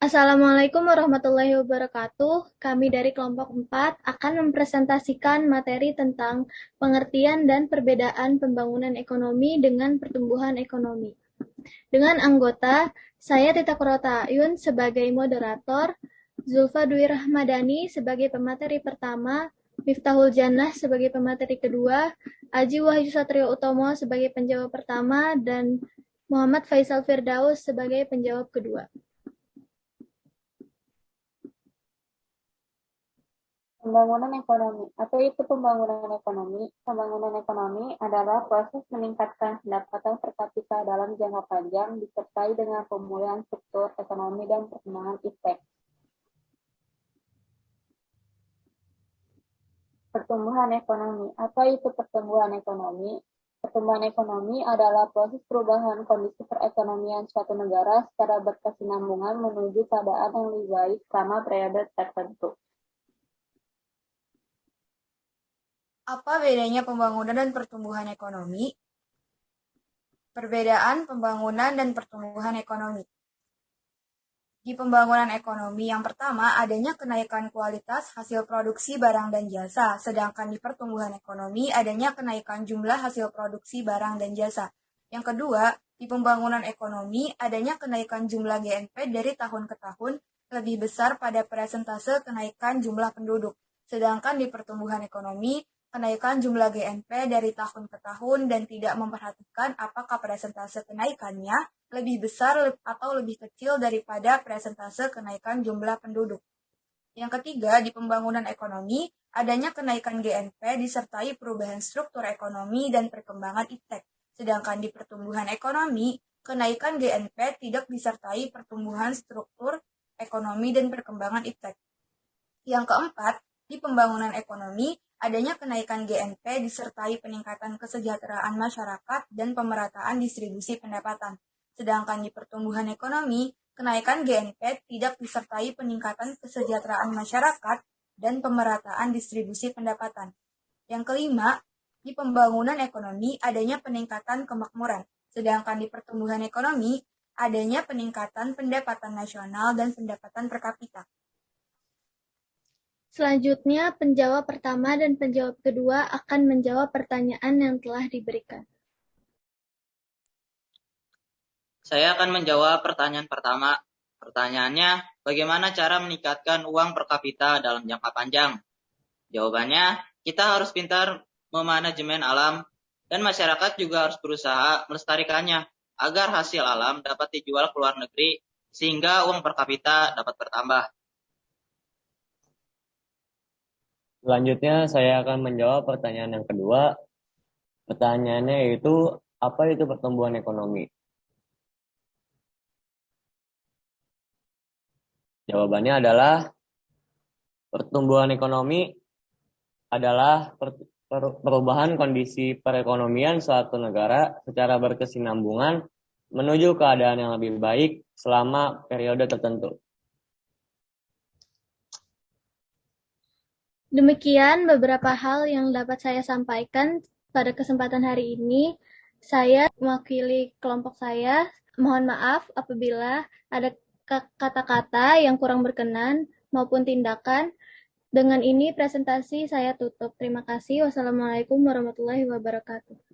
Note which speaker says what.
Speaker 1: Assalamualaikum warahmatullahi wabarakatuh. Kami dari kelompok 4 akan mempresentasikan materi tentang pengertian dan perbedaan pembangunan ekonomi dengan pertumbuhan ekonomi. Dengan anggota, saya Tita Kurota Ayun sebagai moderator, Zulfa Dwi Rahmadani sebagai pemateri pertama, Miftahul Jannah sebagai pemateri kedua, Aji Wahyu Satrio Utomo sebagai penjawab pertama, dan Muhammad Faisal Firdaus sebagai penjawab kedua.
Speaker 2: Pembangunan ekonomi. Apa itu pembangunan ekonomi? Pembangunan ekonomi adalah proses meningkatkan pendapatan per kapita dalam jangka panjang disertai dengan pemulihan struktur ekonomi dan perkembangan iptek. Pertumbuhan ekonomi. Apa itu pertumbuhan ekonomi? Pertumbuhan ekonomi adalah proses perubahan kondisi perekonomian suatu negara secara berkesinambungan menuju keadaan yang lebih baik selama periode tertentu.
Speaker 3: Apa bedanya pembangunan dan pertumbuhan ekonomi? Perbedaan pembangunan dan pertumbuhan ekonomi. Di pembangunan ekonomi yang pertama, adanya kenaikan kualitas hasil produksi barang dan jasa, sedangkan di pertumbuhan ekonomi adanya kenaikan jumlah hasil produksi barang dan jasa. Yang kedua, di pembangunan ekonomi adanya kenaikan jumlah GNP dari tahun ke tahun lebih besar pada persentase kenaikan jumlah penduduk, sedangkan di pertumbuhan ekonomi kenaikan jumlah GNP dari tahun ke tahun dan tidak memperhatikan apakah persentase kenaikannya lebih besar atau lebih kecil daripada persentase kenaikan jumlah penduduk. Yang ketiga, di pembangunan ekonomi, adanya kenaikan GNP disertai perubahan struktur ekonomi dan perkembangan iptek. Sedangkan di pertumbuhan ekonomi, kenaikan GNP tidak disertai pertumbuhan struktur ekonomi dan perkembangan iptek. Yang keempat, di pembangunan ekonomi, adanya kenaikan GNP disertai peningkatan kesejahteraan masyarakat dan pemerataan distribusi pendapatan. Sedangkan di pertumbuhan ekonomi, kenaikan GNP tidak disertai peningkatan kesejahteraan masyarakat dan pemerataan distribusi pendapatan. Yang kelima, di pembangunan ekonomi adanya peningkatan kemakmuran, sedangkan di pertumbuhan ekonomi adanya peningkatan pendapatan nasional dan pendapatan per kapita.
Speaker 1: Selanjutnya, penjawab pertama dan penjawab kedua akan menjawab pertanyaan yang telah diberikan.
Speaker 4: Saya akan menjawab pertanyaan pertama. Pertanyaannya, bagaimana cara meningkatkan uang per kapita dalam jangka panjang? Jawabannya, kita harus pintar memanajemen alam dan masyarakat juga harus berusaha melestarikannya agar hasil alam dapat dijual ke luar negeri sehingga uang per kapita dapat bertambah.
Speaker 5: Selanjutnya saya akan menjawab pertanyaan yang kedua. Pertanyaannya yaitu, apa itu pertumbuhan ekonomi? Jawabannya adalah pertumbuhan ekonomi adalah perubahan kondisi perekonomian suatu negara secara berkesinambungan menuju keadaan yang lebih baik selama periode tertentu.
Speaker 1: Demikian beberapa hal yang dapat saya sampaikan pada kesempatan hari ini. Saya mewakili kelompok saya. Mohon maaf apabila ada kata-kata yang kurang berkenan maupun tindakan. Dengan ini presentasi saya tutup. Terima kasih. Wassalamualaikum warahmatullahi wabarakatuh.